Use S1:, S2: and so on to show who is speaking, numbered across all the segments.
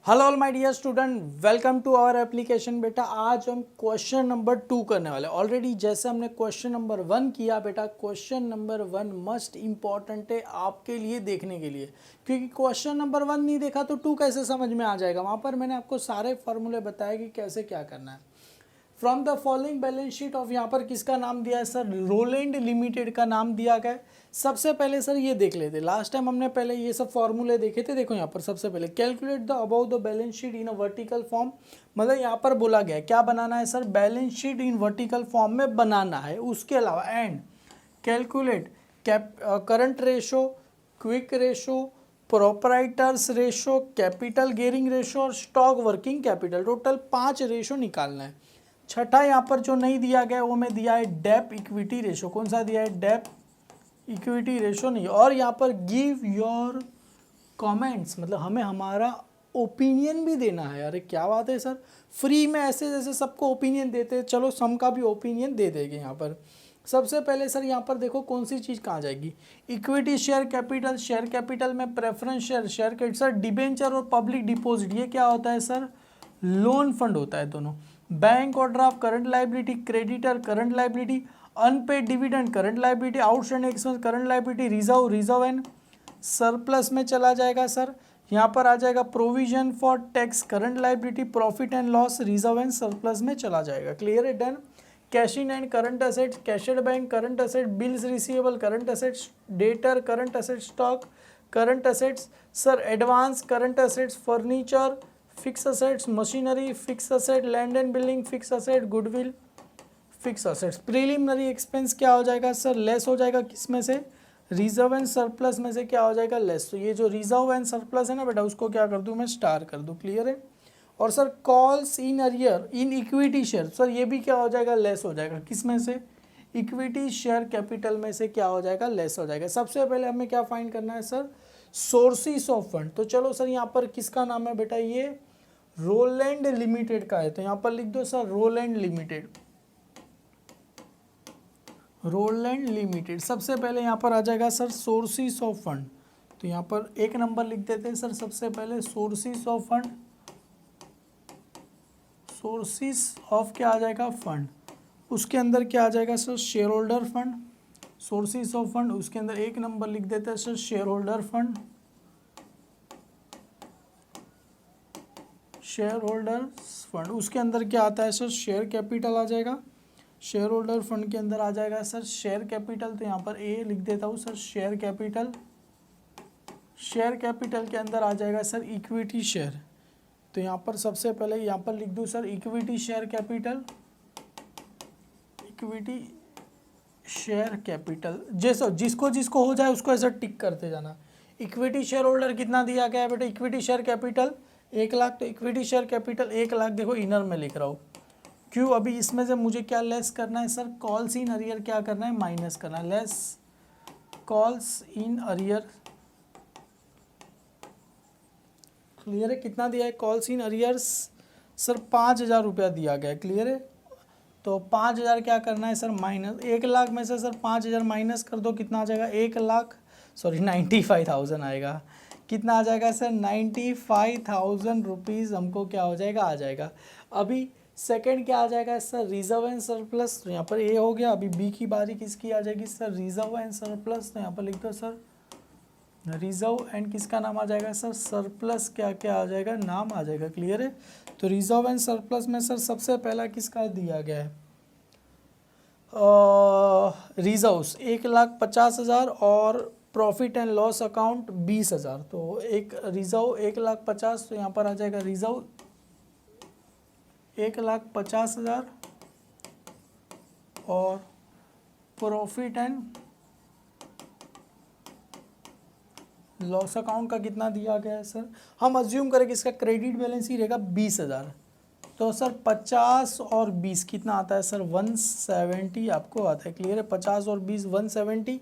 S1: Hello all my dear student, welcome to our application. बेटा आज हम क्वेश्चन नंबर 2 करने वाले। ऑलरेडी जैसे हमने क्वेश्चन नंबर 1 किया बेटा, क्वेश्चन नंबर 1 मस्ट इम्पॉर्टेंट है आपके लिए देखने के लिए, क्योंकि क्वेश्चन नंबर 1 नहीं देखा तो 2 कैसे समझ में आ जाएगा। वहाँ पर मैंने आपको सारे फॉर्मूले बताए कि कैसे क्या करना है। From the following balance sheet of, यहाँ पर किसका नाम दिया है सर? रोलैंड लिमिटेड का नाम दिया गया है। सबसे पहले सर ये देख लेते, लास्ट टाइम हमने पहले ये सब फॉर्मूले देखे थे। देखो यहाँ पर सबसे पहले calculate the about the balance sheet in a vertical form, मतलब यहाँ पर बोला गया है क्या बनाना है sir? Balance sheet in vertical form में बनाना है। उसके अलावा and calculate current ratio, quick ratio, proprietors ratio, capital gearing ratio और stock working capital. Total 5 ratio निकालना है। छठा यहाँ पर जो नहीं दिया गया वो मैं दिया है डेप इक्विटी रेशो। कौन सा दिया है? डेप इक्विटी रेशो नहीं। और यहाँ पर गिव योर कमेंट्स, मतलब हमें हमारा ओपिनियन भी देना है। अरे क्या बात है सर, फ्री में ऐसे जैसे सबको ओपिनियन देते हैं, चलो सम का भी ओपिनियन दे देंगे यहाँ पर। सबसे पहले सर यहाँ पर देखो कौन सी चीज़ कहाँ जाएगी। Equity share capital, share capital में preference share, share capital sir debenture और पब्लिक डिपॉजिट, ये क्या होता है सर? लोन फंड होता है दोनों। बैंक और draft current liability, creditor current liability, unpaid dividend current liability, outstanding expense current liability, reserve, reserve and surplus में चला जाएगा सर। यहाँ पर आ जाएगा provision for tax current liability, profit and loss reserve and surplus में चला जाएगा। क्लियर है? Done. Cash in and current assets, cash at bank current asset, bills receivable current assets, debtor current asset, stock current assets sir, advance current assets, furniture fix assets, machinery fix asset, land and building fix asset, goodwill fix assets. Preliminary expense क्या हो जाएगा sir? Less हो जाएगा किस में से? Reserve and surplus में से क्या हो जाएगा? लेस। तो ये जो रिजर्व एंड सरप्लस है ना बेटा, उसको क्या कर दूं मैं? स्टार कर दूं। क्लियर है? और sir calls in arrear in equity share, sir ये भी क्या हो जाएगा? लेस हो जाएगा। किस में से? इक्विटी शेयर कैपिटल में से क्या हो जाएगा? लेस हो जाएगा। सबसे पहले हमें क्या फाइंड करना है सर? Sources of fund. तो चलो सर यहाँ पर किसका नाम है बेटा? ये रोलैंड लिमिटेड का है, तो यहाँ पर लिख दो sir Roland limited. Roland limited सबसे पहले यहाँ पर आ जाएगा सर सोर्सेस ऑफ फंड। तो यहाँ पर एक नंबर लिख देते हैं सर, सबसे पहले sources of fund. Sources of क्या आ जाएगा? फंड। उसके अंदर क्या आ जाएगा sir? Share holder fund. Sources of fund, उसके अंदर एक नंबर लिख देते हैं sir share holder fund. Share holder fund, उसके अंदर क्या आता है सर? शेयर कैपिटल आ जाएगा। शेयर होल्डर फंड के अंदर आ जाएगा सर शेयर कैपिटल, तो यहाँ पर ए लिख देता हूँ sir share capital. Share capital के अंदर आ जाएगा सर इक्विटी शेयर, तो यहाँ पर सबसे पहले यहाँ पर लिख दूँ sir equity share capital. Equity share capital, जैसा जिसको जिसको हो जाए उसको ऐसा टिक करते जाना। इक्विटी शेयर होल्डर कितना दिया गया है बेटा? इक्विटी शेयर कैपिटल 1 लाख, तो इक्विटी शेयर कैपिटल 1 लाख देखो इनर में लिख रहा हूँ। क्यों? अभी इसमें से मुझे क्या लेस करना है सर? कॉल्स इन अरियर क्या करना है? माइनस करना है। Less calls in arrear. Clear है? कितना दिया है कॉल्स इन अरियर्स सर? 5,000 रुपया दिया गया है। क्लियर है? तो 5,000 क्या करना है सर? माइनस 1 लाख में से सर 5,000 माइनस कर दो, कितना आ जाएगा? 1 लाख 95,000 आएगा। कितना आ जाएगा सर? 95,000 रुपीज़ हमको क्या हो जाएगा? आ जाएगा। अभी सेकंड क्या आ जाएगा सर? Reserve and surplus. तो यहाँ पर ए हो गया। अभी बी की बारी किसकी आ जाएगी सर? Reserve and surplus. तो यहाँ पर लिख दो सर रिजर्व एंड किसका नाम आ जाएगा सर? सरप्लस क्या क्या आ जाएगा? नाम आ जाएगा। क्लियर है? तो रिजर्व एंड सरप्लस में सर सबसे पहला किसका दिया गया है? रिजर्व्स 1,50,000 और प्रॉफिट एंड लॉस अकाउंट 20,000। तो एक रिजर्व 1,50,000, तो यहाँ पर आ जाएगा रिजर्व 1,50,000 और प्रॉफिट एंड लॉस अकाउंट का कितना दिया गया है सर? हम अज्यूम करें कि इसका क्रेडिट बैलेंस ही रहेगा 20,000, तो सर 50 और 20 कितना आता है सर? 170 आपको आता है। क्लियर है? 50 और 20 170।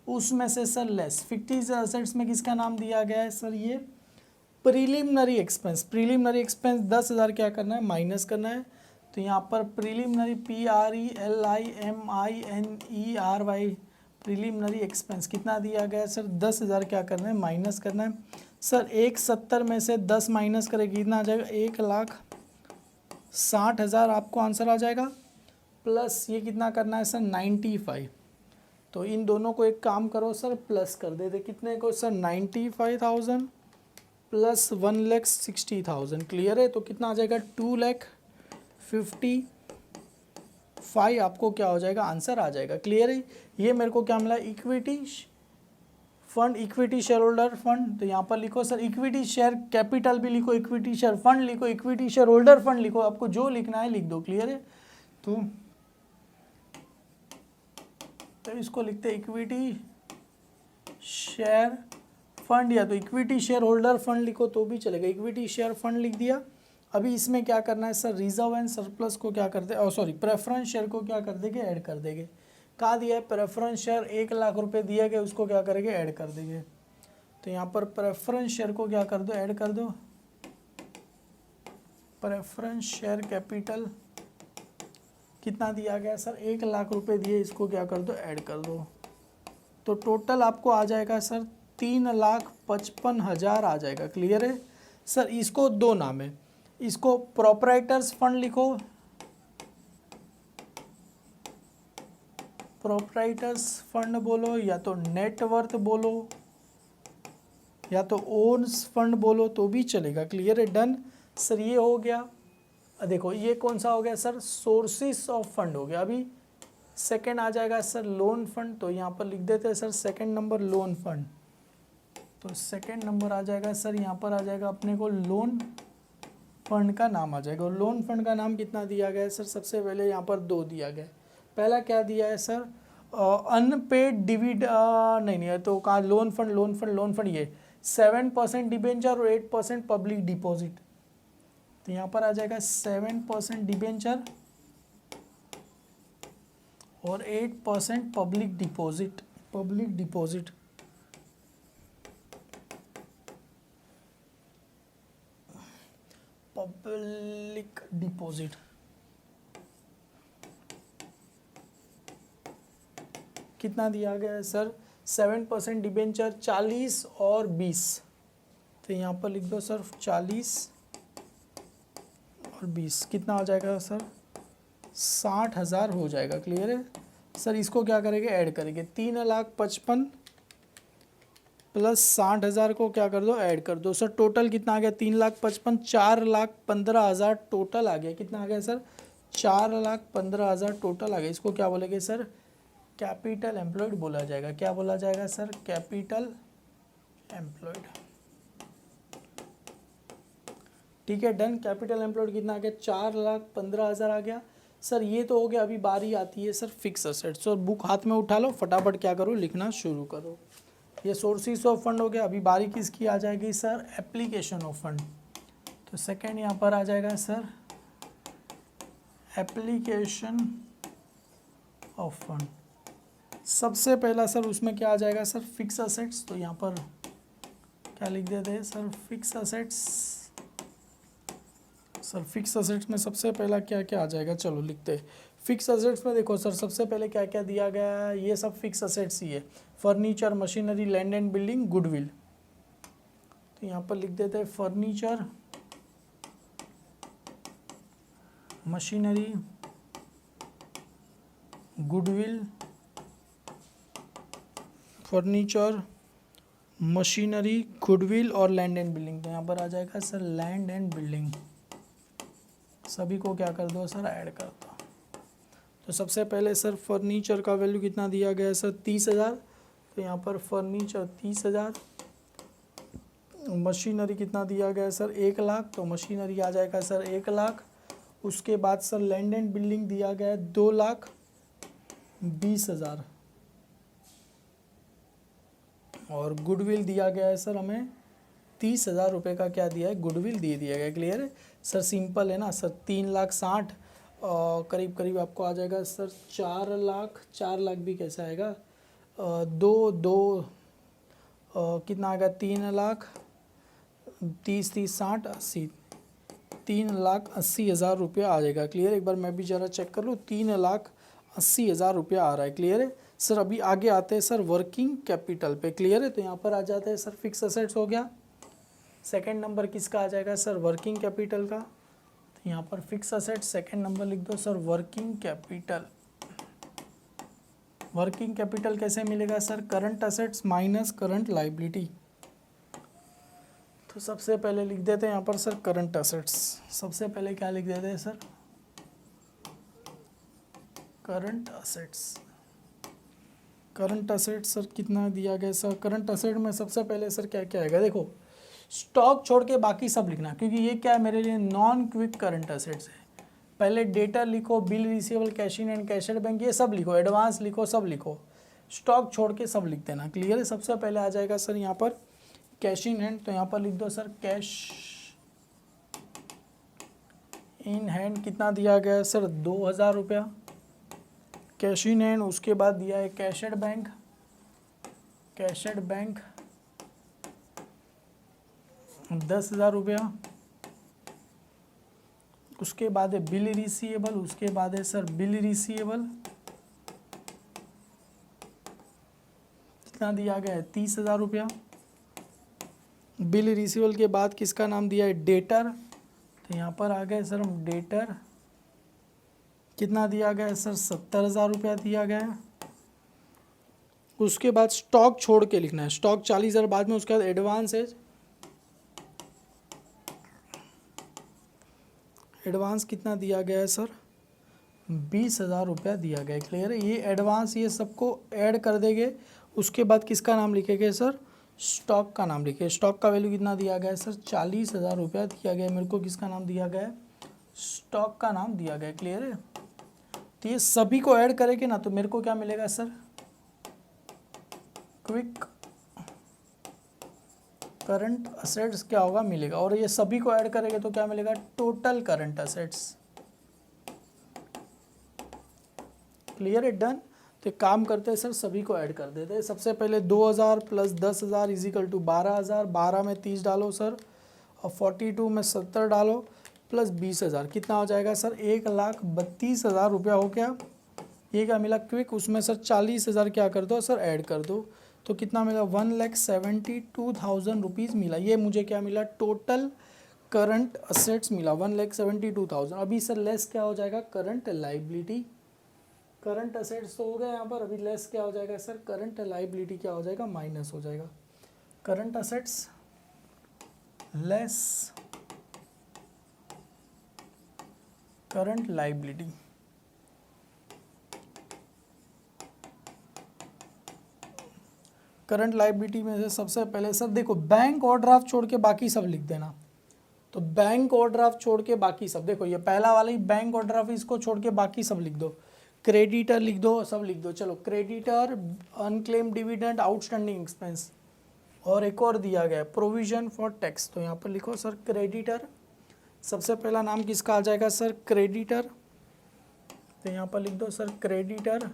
S1: उसमें से सर लेस फिक्टिव एसेट्स में किसका नाम दिया गया है सर? ये प्रीलिमिनरी एक्सपेंस। प्रीलिमिनरी एक्सपेंस 10,000 क्या करना है? माइनस करना है। तो यहाँ पर प्रीलिमिनरी PRELIMINERY प्रीलिमिनरी एक्सपेंस कितना दिया गया है सर? 10,000 क्या करना है? माइनस करना है। सर 170 में से 10 माइनस करें कितना आ जाएगा, 1,60,000 आपको आंसर आ जाएगा। प्लस ये कितना करना है सर, 95। तो इन दोनों को एक काम करो सर, प्लस कर दे कितने को सर, 95,000 प्लस 1,60,000। क्लियर है? तो कितना आ जाएगा, 2,55,000 आपको क्या हो जाएगा, आंसर आ जाएगा। क्लियर है? ये मेरे को क्या मिला, equity fund, equity share holder fund. तो यहाँ पर लिखो सर इक्विटी शेयर कैपिटल भी लिखो, इक्विटी शेयर फंड लिखो, इक्विटी शेयर होल्डर फंड लिखो, आपको जो लिखना है लिख दो। क्लियर है? तो इसको लिखते हैं इक्विटी शेयर फंड, या तो इक्विटी शेयर होल्डर फंड लिखो तो भी चलेगा। इक्विटी शेयर फंड लिख दिया। अभी इसमें क्या करना है सर, रिजर्व एंड सरप्लस को क्या करते हैं, सॉरी प्रेफरेंस शेयर को क्या कर देंगे, ऐड कर देंगे। कहाँ दिया है, प्रेफरेंस शेयर 1,00,000 रुपये दिए गए, उसको क्या करेंगे, ऐड कर देंगे। तो यहाँ पर प्रेफरेंस शेयर को क्या कर दो, ऐड कर दो। प्रेफरेंस शेयर कैपिटल कितना दिया गया सर, 1,00,000 रुपये दिए, इसको क्या कर दो, ऐड कर दो। तो टोटल आपको आ जाएगा सर 3,55,000 आ जाएगा। क्लियर है सर? इसको दो नाम है, इसको प्रोपराइटर्स फंड लिखो, प्रोपराइटर्स फंड बोलो, या तो नेटवर्थ बोलो, या तो ओन्स फंड बोलो तो भी चलेगा। क्लियर है? डन सर, ये हो गया। देखो ये कौन सा हो गया सर, सोर्सेस ऑफ फंड हो गया। अभी सेकंड आ जाएगा सर लोन फंड। तो यहाँ पर लिख देते हैं sir second number loan fund. तो सेकंड नंबर आ जाएगा सर, यहाँ पर आ जाएगा अपने को लोन फंड का नाम आ जाएगा। और लोन फंड का नाम कितना दिया गया है सर, सबसे पहले यहाँ पर 2 दिया गया है। पहला क्या दिया है सर, अनपेड डिविड नहीं है तो कहाँ, लोन फंड ये 7% डिबेंचर और 8% पब्लिक डिपॉजिट। तो यहाँ पर आ जाएगा 7% डिबेंचर और 8% पब्लिक डिपॉजिट। पब्लिक डिपॉजिट कितना दिया गया है सर, 7% डिबेंचर 40 और 20। तो यहाँ पर लिख दो सर 40 और 20 कितना आ जाएगा सर, 60,000 हो जाएगा। क्लियर है सर? इसको क्या करेंगे, ऐड करेंगे। 3,55,000 प्लस 60,000 को क्या कर दो, ऐड कर दो। सर टोटल कितना आ गया, 3,55,000, 4,15,000 टोटल आ गया। कितना आ गया सर, 4,15,000 टोटल आ गया। इसको क्या बोलेंगे सर, कैपिटल एम्प्लॉयड बोला जाएगा। क्या बोला जाएगा सर, कैपिटल एम्प्लॉयड। ठीक है डन। कैपिटल एम्प्लॉयड कितना आ गया, 4,15,000 आ गया। सर ये तो हो गया। अभी बारी आती है सर फिक्स असेट्स। और बुक हाथ में उठा लो, फटाफट क्या करो, लिखना शुरू करो। ये सोर्सेस ऑफ फंड हो गया। अभी बारी किसकी आ जाएगी सर, एप्लीकेशन ऑफ फंड। तो सेकंड यहाँ पर आ जाएगा सर एप्लीकेशन ऑफ फंड। सबसे पहला सर उसमें क्या आ जाएगा सर, फिक्स असेट्स। तो यहाँ पर क्या लिख देते हैं sir, fix assets. Sir fix assets में सबसे पहला क्या क्या आ जाएगा, चलो लिखते हैं। फिक्स असेट्स में देखो सर सबसे पहले क्या क्या दिया गया है, ये सब फिक्स असेट्स ही है। Furniture, machinery, land and building, goodwill. तो यहाँ पर लिख देते हैं furniture, machinery, goodwill, furniture, machinery, goodwill और लैंड एंड बिल्डिंग। तो यहाँ पर आ जाएगा सर लैंड एंड बिल्डिंग। सभी को क्या कर दो सर, ऐड कर दो। तो सबसे पहले सर फर्नीचर का वैल्यू कितना दिया गया है सर, 30,000। तो यहाँ पर फर्नीचर 30,000। मशीनरी कितना दिया गया है सर, 1,00,000। तो मशीनरी आ जाएगा सर 1,00,000। उसके बाद सर लैंड एंड बिल्डिंग दिया गया है 2,20,000। और गुडविल दिया गया है सर हमें 30,000 रुपये का क्या दिया है, गुडविल दे दिया गया। क्लियर है सर? सिंपल है ना सर। 3,60,000 करीब करीब आपको आ जाएगा सर 4,00,000। 4,00,000 भी कैसा आएगा, कितना आएगा, 3,00,000, 30, 60, 80, 3,80,000 रुपया आ जाएगा। क्लियर? एक बार मैं भी ज़रा चेक कर लूँ, 3,80,000 रुपया आ रहा है। क्लियर है सर? अभी आगे आते हैं सर वर्किंग कैपिटल पे। क्लियर है? तो यहाँ पर आ जाते हैं सर फिक्स असेट्स हो गया, सेकंड नंबर किसका आ जाएगा सर, वर्किंग कैपिटल का। तो यहाँ पर फिक्स असेट सेकंड नंबर लिख दो sir, working capital. Working capital कैसे मिलेगा sir, current assets minus current liability. तो सबसे पहले लिख देते हैं यहाँ पर सर करंट असेट्स। सबसे पहले क्या लिख देते हैं sir, current assets. Current asset sir कितना दिया गया सर, करंट असेट में सबसे पहले सर क्या क्या आएगा, देखो स्टॉक छोड़ के बाकी सब लिखना, क्योंकि ये क्या है मेरे लिए नॉन क्विक करंट असेट्स है। पहले डेटर लिखो, bill receivable, cash in and cash at bank, ये सब लिखो, एडवांस लिखो, सब लिखो, स्टॉक छोड़ के सब लिख देना। क्लियर है। सबसे पहले आ जाएगा सर यहाँ पर कैश इन हैंड, तो यहाँ पर लिख दो सर कैश इन हैंड कितना दिया गया है सर, 2000 रुपया कैश इन हैंड। उसके बाद दिया है कैशड बैंक, कैशड बैंक 10,000 रुपया। उसके बाद है बिल रिसीवेबल, उसके बाद है सर बिल रिसीवेबल कितना दिया गया है, 30,000 रुपया। बिल रिसीवेबल के बाद किसका नाम दिया है, डेटर। तो यहाँ पर आ गए सर हम डेटर, कितना दिया गया है सर, 70,000 रुपया दिया गया है। उसके बाद स्टॉक छोड़ के लिखना है, स्टॉक 40,000 बाद में। उसके बाद एडवांस है, एडवांस कितना दिया गया है सर, 20,000 रुपया दिया गया है। क्लियर है। ये एडवांस ये सबको ऐड कर देंगे। उसके बाद किसका नाम लिखेंगे सर, स्टॉक का नाम लिखे। स्टॉक का वैल्यू कितना दिया गया है सर, 40,000 रुपया दिया गया है मेरे को। किसका नाम दिया गया है, स्टॉक का नाम दिया गया है। क्लियर है। तो ये सभी को ऐड करेंगे ना, तो मेरे को क्या मिलेगा सर, क्विक करंट असेट्स क्या होगा मिलेगा। और ये सभी को ऐड करेंगे तो क्या मिलेगा, टोटल करंट असेट्स। क्लियर है, डन। तो एक काम करते हैं सर, सभी को ऐड कर देते हैं। सबसे पहले 2000 प्लस 10,000 इज इक्वल टू 12,000। 12 में 30 डालो सर, और 42 में 70 डालो, प्लस 20,000 कितना हो जाएगा सर, 1,32,000 रुपया हो गया। ये क्या मिला क्विक। उसमें सर 40,000 क्या कर दो सर, ऐड कर दो। तो कितना मिला, 1,72,000 रुपीज़ मिला। ये मुझे क्या मिला, टोटल करंट असेट्स मिला 1,72,000। अभी सर लेस क्या हो जाएगा, करंट लाइबिलिटी। करंट असेट्स तो हो गया यहाँ पर, अभी लेस क्या हो जाएगा सर, करंट लाइबिलिटी क्या हो जाएगा, माइनस हो जाएगा। Current assets less current liability. Current liability में से सबसे पहले सर देखो, बैंक ओवरड्राफ्ट छोड़ के बाकी सब लिख देना। तो बैंक ओवरड्राफ्ट छोड़ के बाकी सब, देखो ये पहला वाला ही बैंक ओवरड्राफ्ट, इसको छोड़ के बाकी सब लिख दो। क्रेडिटर लिख दो, सब लिख दो। चलो creditor, unclaim dividend, outstanding expense, और एक और दिया गया है प्रोविजन फॉर टैक्स। तो यहाँ पर लिखो सर क्रेडिटर। सबसे पहला नाम किसका आ जाएगा सर, क्रेडिटर। तो यहाँ पर लिख दो सर क्रेडिटर।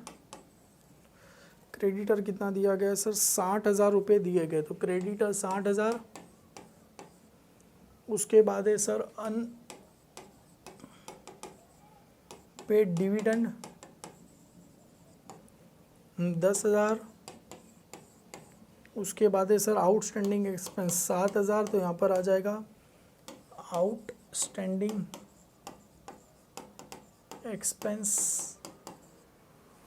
S1: क्रेडिटर कितना दिया गया सर, 60,000 रुपये दिए गए। तो क्रेडिटर 60,000। उसके बाद है सर अनपेड डिविडेंड 10,000। उसके बाद है सर आउटस्टैंडिंग एक्सपेंस 7,000। तो यहाँ पर आ जाएगा आउटस्टैंडिंग एक्सपेंस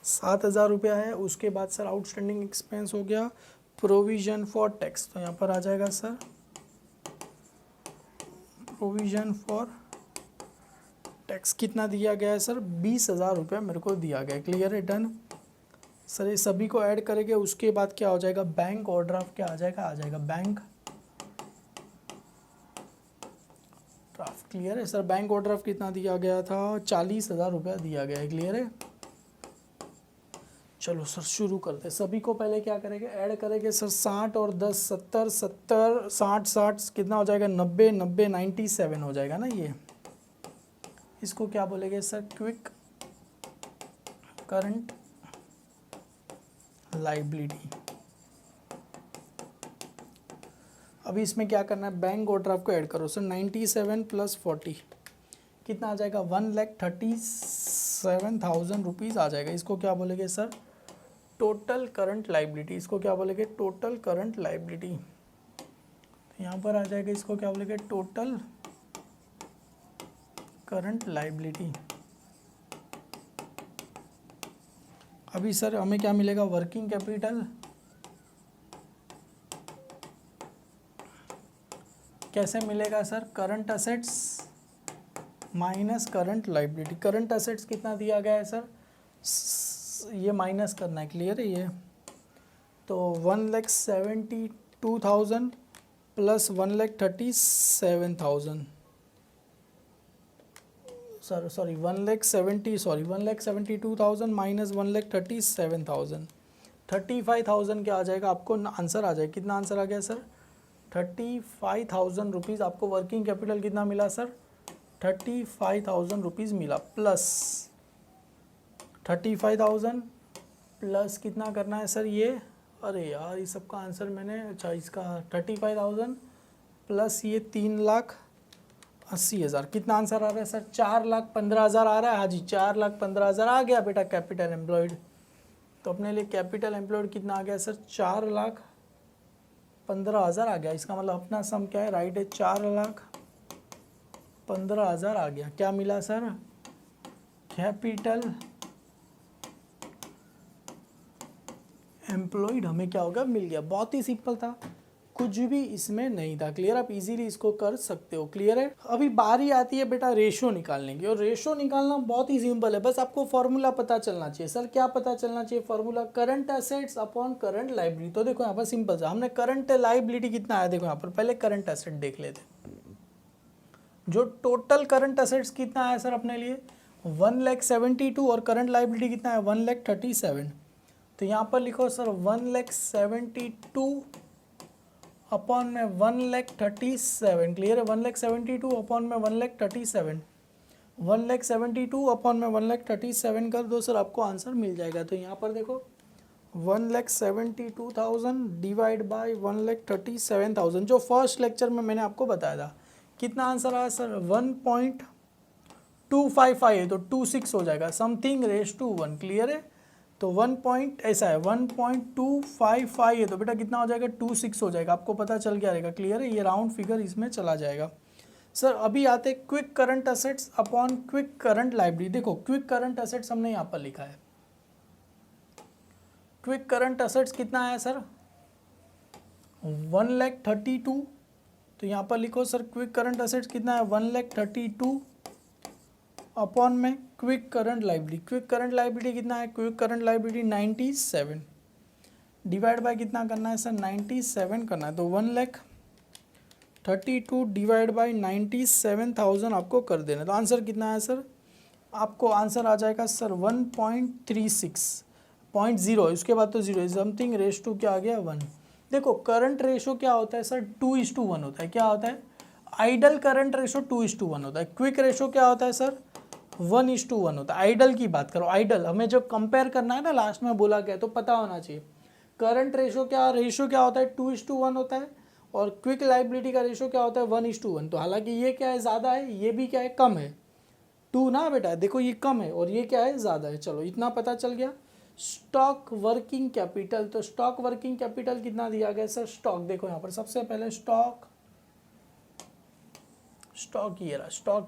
S1: 7,000 रुपया है। उसके बाद सर आउटस्टैंडिंग एक्सपेंस हो गया प्रोविजन फॉर टैक्स। तो यहाँ पर आ जाएगा सर प्रोविजन फॉर टैक्स कितना दिया गया है सर, 20,000 रुपया मेरे को दिया गया। क्लियर है, डन। सर ये सभी को ऐड करेंगे। उसके बाद क्या हो जाएगा, बैंक ओवरड्राफ्ट क्या आ जाएगा बैंक ड्राफ्ट। क्लियर है सर। बैंक ओवरड्राफ्ट कितना दिया गया था, 40,000 रुपया दिया गया है। क्लियर है। चलो सर शुरू करते हैं। सभी को पहले क्या करेंगे, ऐड करेंगे सर। 60 और 10 70, 70 60 60 कितना हो जाएगा, 90 90 97 हो जाएगा ना। ये इसको क्या बोलेंगे सर, क्विक करंट लाइबिलिटी। अभी इसमें क्या करना है, बैंक ओवरड्राफ्ट को ऐड करो सर। 97 प्लस 40 कितना आ जाएगा, 1,37,000 रुपीज़ आ जाएगा। इसको क्या बोलेंगे सर, टोटल करंट लाइबिलिटी। इसको क्या बोलेंगे, टोटल करंट लाइबिलिटी। यहाँ पर आ जाएगा, इसको क्या बोलेंगे, टोटल करंट लाइबिलिटी। अभी सर हमें क्या मिलेगा, वर्किंग कैपिटल कैसे मिलेगा sir, current assets minus current liability. Current assets कितना दिया गया है सर, ये माइनस करना है, क्लियर है ये। तो 1,72,000 प्लस 1,37,000 सॉरी 1,72,000 माइनस 1,37,000, 35,000 क्या आ जाएगा आपको आंसर आ जाएगा। कितना आंसर आ गया सर, 35,000 रुपीज़ आपको वर्किंग कैपिटल कितना मिला सर, 35,000 रुपीज़ मिला, प्लस 35,000 प्लस कितना करना है सर ये, अरे यार ये सबका आंसर मैंने, अच्छा इसका 35,000 प्लस ये 3,80,000, कितना आंसर आ रहा है सर, 4,15,000 आ रहा है। हाँ जी 4,15,000 आ गया बेटा कैपिटल एम्प्लॉयड। तो अपने लिए कैपिटल एम्प्लॉयड कितना आ गया सर, 4,15,000 आ गया। इसका मतलब अपना सम क्या है, राइट है, 4,15,000 आ गया। क्या मिला सर, कैपिटल एम्प्लॉयड हमें क्या होगा, मिल गया। बहुत ही सिंपल था, कुछ भी इसमें नहीं था, क्लियर। आप इजीली इसको कर सकते हो, क्लियर है। अभी बारी आती है बेटा रेशो निकालने की, और रेशो निकालना बहुत ही सिंपल है, बस आपको फॉर्मूला पता चलना चाहिए। सर क्या पता चलना चाहिए formula, current assets upon current liability. तो देखो यहाँ पर सिंपल सा, हमने करंट लाइबिलिटी कितना आया, देखो यहाँ पर पहले करंट एसेट देख लेते। जो टोटल करंट एसेट्स कितना आया सर अपने लिए 1,72,000 और करंट लाइबिलिटी कितना है 1,37,000। तो यहाँ पर लिखो सर 1,72,000 अपॉन में 1,37,000, क्लियर है। 1,72,000 अपॉन में 1,37,000, 1,72,000 अपॉन में 1,37,000 कर दो सर, आपको आंसर मिल जाएगा। तो यहाँ पर देखो 1,72,000 डिवाइड बाई 1,37,000, जो फर्स्ट लेक्चर में मैंने आपको बताया था। कितना आंसर आया सर 1.255 है, तो 26 हो जाएगा, समथिंग रेस टू 1, क्लियर है। तो 1 ऐसा है 1.255 है, तो बेटा कितना हो जाएगा 26 हो जाएगा, आपको पता चल गया रहेगा, क्लियर है। ये राउंड फिगर इसमें चला जाएगा। सर अभी आते quick current assets upon quick current liability. देखो क्विक करंट असेट्स हमने यहाँ पर लिखा है, क्विक करंट असेट्स कितना आया सर 1,32,000। तो यहाँ पर लिखो सर क्विक करंट असेट्स कितना है 1,32,000 अपॉन में quick current liability. Quick current liability कितना है, quick current liability 97 divide by कितना करना है सर 97 करना है। तो 1,32,000 डिवाइड बाई 97,000 आपको कर देना। तो आंसर कितना है सर, आपको आंसर आ जाएगा सर 1.36.0, इसके बाद तो 0 समथिंग रेस टू क्या आ गया 1। देखो करंट रेशो क्या होता है सर 2:1 होता है, क्या होता है आइडल करंट रेशो 2:1 होता है। क्विक रेशो क्या होता है सर 1:1 होता है। आइडल की बात करो, आइडल हमें जब कंपेयर करना है ना, लास्ट में बोला गया तो पता होना चाहिए। करंट रेशो क्या होता है 2:1 होता है, और क्विक लाइबिलिटी का रेशो क्या होता है 1:1। तो हालांकि ये क्या है ज़्यादा है, ये भी क्या है कम है, 2 ना बेटा, देखो ये कम है और ये क्या है ज़्यादा है। चलो इतना पता चल गया। स्टॉक वर्किंग कैपिटल, तो स्टॉक वर्किंग कैपिटल कितना दिया गया सर, स्टॉक देखो यहाँ पर सबसे पहले स्टॉक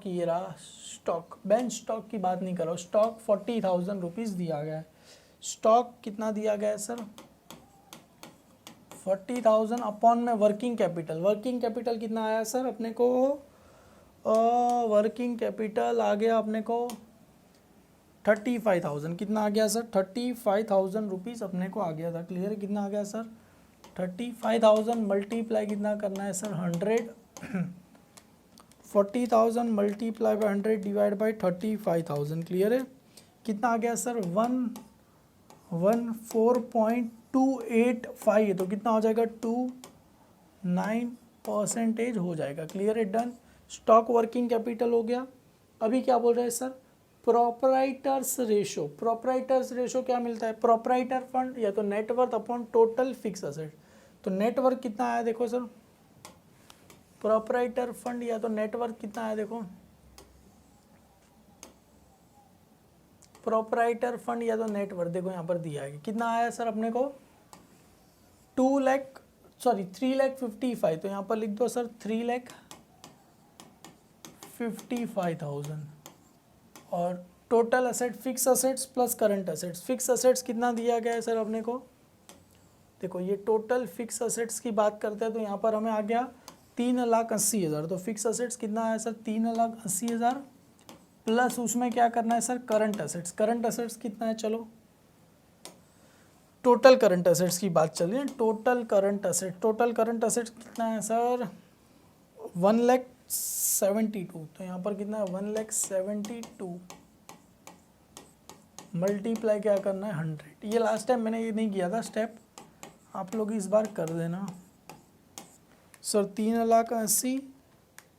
S1: ये रहा स्टॉक, बेंच स्टॉक की बात नहीं करो, स्टॉक 40,000 रुपीज़ दिया गया है। स्टॉक कितना दिया गया है सर 40,000 अपॉन में वर्किंग कैपिटल। वर्किंग कैपिटल कितना आया सर अपने को, वर्किंग कैपिटल आ गया अपने को 35,000। कितना आ गया सर 35,000 रुपीज़ अपने को आ गया था, क्लियर है। कितना आ गया सर 35,000 मल्टीप्लाई कितना करना है sir 100, 40,000 multiply by 100 divide by 35,000, clear है। कितना आ गया सर 114.285 है, तो कितना हो जाएगा 29% हो जाएगा, क्लियर है, डन। स्टॉक वर्किंग कैपिटल हो गया। अभी क्या बोल रहे हैं sir proprietors ratio. Proprietors ratio क्या मिलता है, प्रोपराइटर फंड या तो net worth upon total fix asset. तो नेटवर्थ कितना आया देखो सर, प्रोपराइटर फंड या तो नेटवर्थ कितना आया देखो, प्रोपराइटर फंड या तो नेटवर्थ देखो यहाँ पर दिया है कितना आया सर अपने को सॉरी 3,55,000, तो यहाँ पर लिख दो सर 3,55,000। और total asset fix assets plus current assets, fix assets कितना दिया गया है सर अपने को, देखो ये टोटल फिक्स असेट्स की बात करते हैं तो यहाँ पर हमें आ गया 3,80,000। तो फिक्स असेट्स कितना है सर 3,80,000 प्लस उसमें क्या करना है sir current assets, current assets कितना है, चलो टोटल करंट असेट्स की बात चल रही है, टोटल करंट असेट्स कितना है सर 1,72,000। तो यहाँ पर कितना है 1,72,000 मल्टीप्लाई क्या करना है 100। ये लास्ट टाइम मैंने ये नहीं किया था स्टेप, आप लोग इस बार कर देना सर। 3,80,000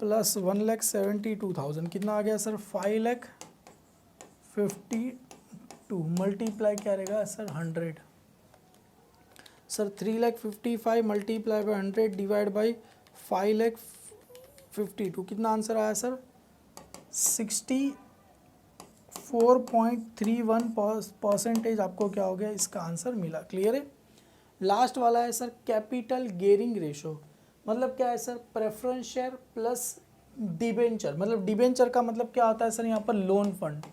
S1: प्लस 1,72,000 कितना आ गया सर 5,52,000 मल्टीप्लाई क्या रहेगा sir 100। Sir 3,55,000 multiply by 100 divide by 5,52,000 कितना आंसर आया सर 64.31% आपको क्या हो गया इसका आंसर मिला। क्लियर है। लास्ट वाला है सर कैपिटल गेयरिंग रेशो, मतलब क्या है sir preference share plus debenture, मतलब डिबेंचर का मतलब क्या होता है सर यहाँ पर लोन फंड,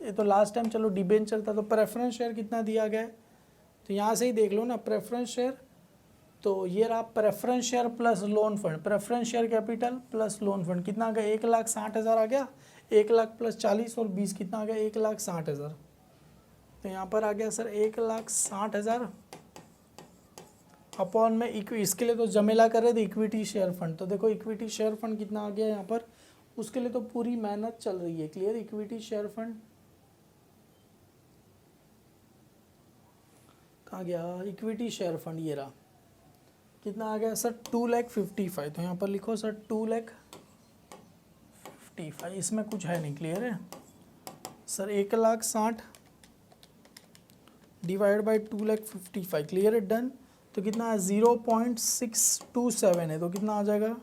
S1: ये तो लास्ट टाइम चलो डिबेंचर था। तो प्रेफरेंस शेयर कितना दिया गया है, तो यहाँ से ही देख लो ना प्रेफरेंस शेयर, तो ये रहा preference share plus lone fund, preference share capital plus lone fund कितना आ गया 1,60,000 आ गया, 1,00,000 प्लस 40 और 20 कितना आ गया 1,60,000। तो यहाँ पर आ गया सर 1,60,000 अपॉन में इसके लिए तो जमेला कर रहे थे इक्विटी शेयर फंड, तो देखो इक्विटी शेयर फंड कितना आ गया यहाँ पर, उसके लिए तो पूरी मेहनत चल रही है। क्लियर। इक्विटी शेयर फंड कहाँ गया, इक्विटी शेयर फंड ये रहा, कितना आ गया सर 2,55,000। तो यहाँ पर लिखो सर 2,55,000, इसमें कुछ है नहीं। क्लियर है सर 1,60,000 डिवाइड बाई 2,55,000। क्लियर है डन। तो कितना है 0.627 है, तो कितना आ जाएगा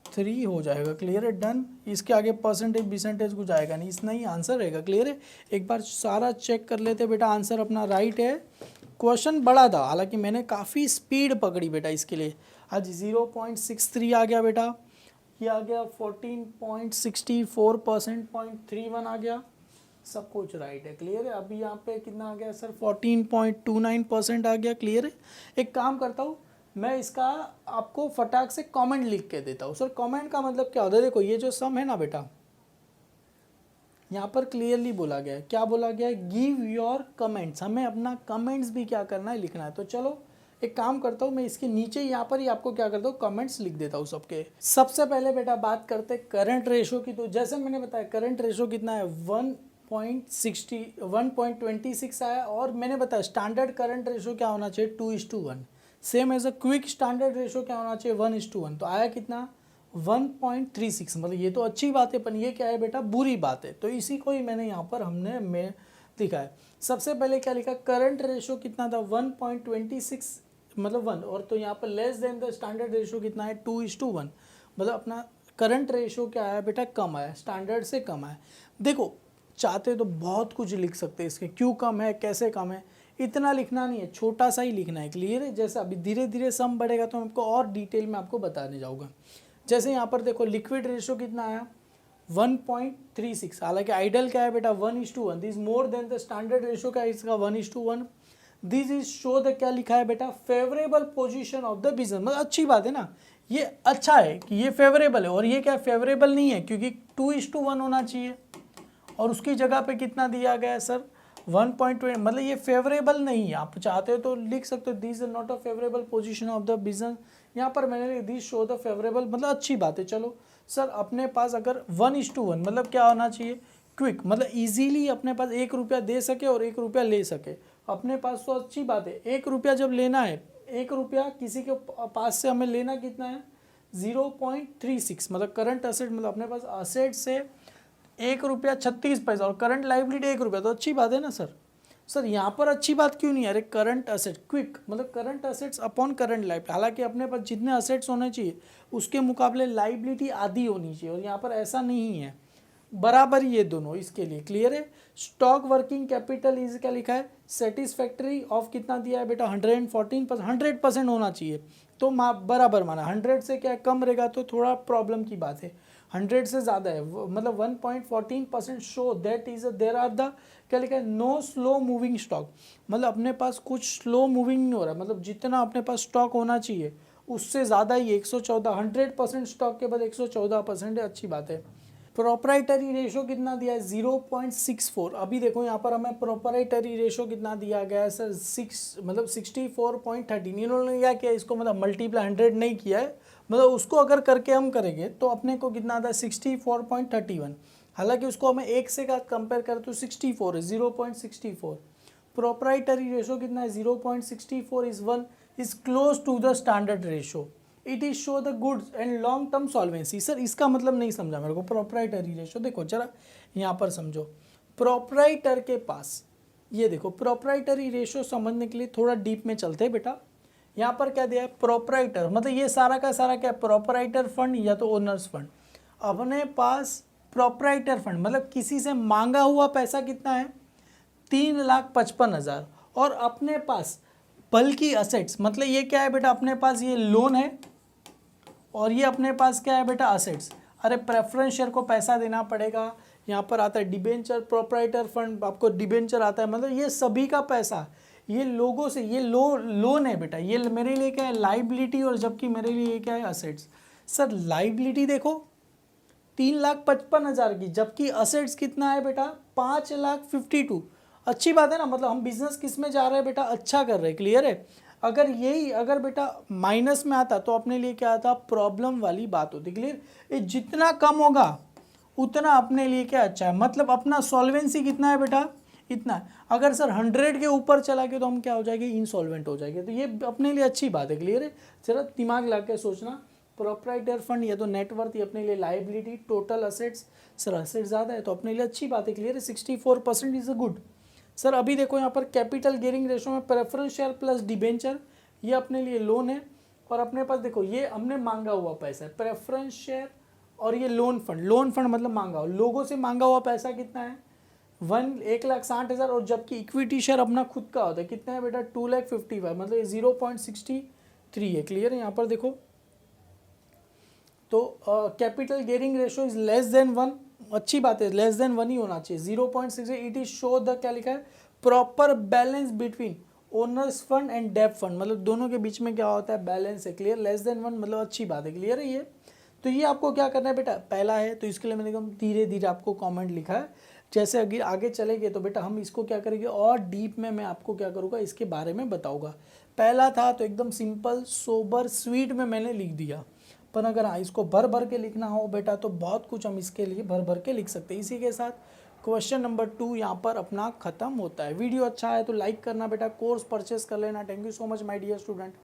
S1: 3 हो जाएगा। क्लियर है डन। इसके आगे परसेंटेज कुछ आएगा नहीं, इतना ही आंसर रहेगा। क्लियर है। एक बार सारा चेक कर लेते बेटा, आंसर अपना राइट है। क्वेश्चन बड़ा था, हालांकि मैंने काफ़ी स्पीड पकड़ी बेटा इसके लिए। आज 0.63 आ गया बेटा, ये आ गया 14.64% 0.31 आ गया, सब कुछ राइट है। क्लियर है। अभी यहाँ पे कितना आ गया सर 14.29% आ गया। क्लियर है। एक काम करता हूँ मैं, इसका आपको फटाक से कमेंट लिख के देता हूँ। सर कमेंट का मतलब क्या होता है, देखो ये जो सम है ना बेटा, यहाँ पर क्लियरली बोला गया है, क्या बोला गया है, गिव योर कमेंट्स, हमें अपना कमेंट्स भी क्या करना है लिखना है। तो चलो एक काम करता हूँ मैं, इसके नीचे यहाँ पर ही आपको क्या करता हूँ कमेंट्स लिख देता हूँ सबके। सबसे पहले बेटा बात करते करंट रेशो की। तो जैसे मैंने बताया करंट रेशो कितना है 1.26 आया, और मैंने बताया स्टैंडर्ड करंट रेशो क्या होना चाहिए 2:1, same as a quick standard ratio क्या होना चाहिए 1:1। तो आया कितना 1.36, मतलब ये तो अच्छी बात है, पर ये क्या है बेटा बुरी बात है। तो इसी को ही मैंने यहाँ पर हमने लिखा है। सबसे पहले क्या लिखा, करंट रेशो कितना था 1.26 मतलब 1, और तो यहाँ पर less than the standard ratio कितना है 2:1, मतलब अपना करंट रेशो क्या आया बेटा कम आया, स्टैंडर्ड से कम आया। देखो चाहते तो बहुत कुछ लिख सकते हैं इसके, क्यों कम है कैसे कम है, इतना लिखना नहीं है, छोटा सा ही लिखना है। क्लियर है। जैसे अभी धीरे धीरे सम बढ़ेगा तो मैं आपको और डिटेल में आपको बताने जाऊँगा। जैसे यहाँ पर देखो लिक्विड रेशो कितना आया 1.36, हालांकि आइडल क्या है बेटा 1:1, this more than the standard ratio क्या है इसका 1:1। दिस इज शो द क्या लिखा है बेटा favourable position of the business, मतलब अच्छी बात है ना, ये अच्छा है कि ये फेवरेबल है, और ये क्या फेवरेबल नहीं है क्योंकि 2:1 होना चाहिए, और उसकी जगह पे कितना दिया गया है सर 1.20, मतलब ये फेवरेबल नहीं है। आप चाहते हो तो लिख सकते हो this is not a favourable position of the business, यहाँ पर मैंने दिस शो द फेवरेबल, मतलब अच्छी बात है। चलो सर अपने पास अगर 1:1 मतलब क्या होना चाहिए क्विक, मतलब इजीली अपने पास 1 रुपया दे सके और 1 रुपया ले सके अपने पास, तो अच्छी बात है। 1 रुपया जब लेना है, 1 रुपया किसी के पास से हमें लेना कितना है 0.36, मतलब करंट असेट, मतलब अपने पास असेट से 1 रुपया 36 पैसा और करंट लाइबिलिटी 1 रुपया, तो अच्छी बात है ना सर। सर यहाँ पर अच्छी बात क्यों नहीं है, अरे करंट असेट क्विक मतलब current assets upon current liability, हालांकि अपने पास जितने असेट्स होने चाहिए उसके मुकाबले लाइबिलिटी आधी होनी चाहिए, और यहाँ पर ऐसा नहीं है। बराबर ये दोनों इसके लिए क्लियर है। स्टॉक वर्किंग कैपिटल इज क्या लिखा है, सेटिस्फैक्ट्री ऑफ कितना दिया है बेटा 114%, 100% होना चाहिए तो बराबर माना। 100 से क्या कम रहेगा तो थोड़ा प्रॉब्लम की बात है, 100 से ज़्यादा है मतलब 1.14% show that is there are the क्या लिखा है, नो स्लो मूविंग स्टॉक, मतलब अपने पास कुछ स्लो मूविंग नहीं हो रहा है, मतलब जितना अपने पास स्टॉक होना चाहिए उससे ज़्यादा ही 114, 100% स्टॉक के बाद 114% है, अच्छी बात है। प्रोपराइटरी रेशो कितना दिया है 0.64। अभी देखो यहाँ पर हमें प्रोपराइटरी रेशो कितना दिया गया है सर 64.13। इन्होंने क्या किया इसको मतलब मल्टीप्लाई 100 नहीं किया है, मतलब उसको अगर करके हम करेंगे तो अपने को कितना आता है 64.31। हालांकि उसको हमें एक से का कंपेयर करें तो 64 है 0.64। प्रोपराइटरी रेशो कितना है 0.64 is 1 is close to the standard ratio. It is show the goods and long term solvency. Sir इसका मतलब नहीं समझा मेरे को, प्रोपराइटरी रेशो देखो जरा यहाँ पर समझो। प्रोपराइटर के पास ये देखो, प्रोपराइटरी रेशो समझने के लिए थोड़ा डीप में चलते हैं बेटा। यहाँ पर क्या दिया है प्रोपराइटर, मतलब ये सारा का सारा क्या है प्रोपराइटर फंड या तो ओनर्स फंड। अपने पास प्रोपराइटर फंड मतलब किसी से मांगा हुआ पैसा कितना है 3,55,000 और अपने पास बल्कि असेट्स, मतलब ये क्या है बेटा अपने पास ये लोन है और ये अपने पास क्या है बेटा असेट्स। अरे प्रेफरेंस शेयर को पैसा देना पड़ेगा, यहाँ पर आता है डिबेंचर, प्रोपराइटर फंड आपको डिबेंचर आता है, मतलब ये सभी का पैसा ये लोगों से ये लोन है बेटा, ये मेरे लिए क्या है लाइबिलिटी और जबकि मेरे लिए क्या है असेट्स। सर लाइबिलिटी देखो 3,55,000 की, जबकि असेट्स कितना है बेटा 5,52,000। अच्छी बात है ना, मतलब हम बिजनेस किस में जा रहे हैं बेटा, अच्छा कर रहे हैं, क्लियर है। अगर यही अगर बेटा माइनस में आता तो अपने लिए क्या आता प्रॉब्लम वाली बात होती, क्लियर। ये जितना कम होगा उतना अपने लिए क्या अच्छा है, मतलब अपना सॉल्वेंसी कितना है बेटा इतना है। अगर सर 100 के ऊपर चला गया तो हम क्या हो जाएंगे इंसॉल्वेंट हो जाएंगे, तो ये अपने लिए अच्छी बात है, क्लियर है। जरा दिमाग लगा के सोचना, प्रोपराइटर फंड या तो नेटवर्थ या अपने लिए liability, total assets, sir assets ज़्यादा है तो अपने लिए अच्छी बात है, क्लियर है। 64% इज अ गुड। सर अभी देखो यहाँ पर कैपिटल गियरिंग रेशो में प्रेफरेंस शेयर प्लस डिबेंचर ये अपने लिए लोन है और अपने पास देखो ये हमने मांगा हुआ पैसा है, प्रेफरेंस शेयर और ये लोन फंड मतलब मांगा हुआ, लोगों से मांगा हुआ पैसा कितना है 1,60,000 और जबकि इक्विटी शेयर अपना खुद का होता है कितना है बेटा 2,55,000, मतलब ये 0.63 है, क्लियर है। यहाँ पर देखो तो capital gearing ratio is less than 1, अच्छी बात है लेस देन 1 ही होना चाहिए 0.6। इट इज शो द क्या लिखा है proper balance between owner's fund and डेब्ट फंड, मतलब दोनों के बीच में क्या होता है बैलेंस है, क्लियर। लेस देन 1 मतलब अच्छी बात है, क्लियर है ये। तो ये आपको क्या करना है बेटा पहला है, तो इसके लिए मैंने कहा धीरे धीरे आपको कमेंट लिखा है, जैसे अगर आगे चलेंगे तो बेटा हम इसको क्या करेंगे और डीप में मैं आपको क्या करूँगा इसके बारे में बताऊँगा। पहला था तो एकदम सिंपल सोबर स्वीट में मैंने लिख दिया, पर अगर इसको भर भर के लिखना हो बेटा तो बहुत कुछ हम इसके लिए भर भर के लिख सकते हैं। इसी के साथ क्वेश्चन नंबर 2 यहाँ पर अपना खत्म होता है। वीडियो अच्छा है तो लाइक करना बेटा, कोर्स परचेस कर लेना। Thank you so much my dear student.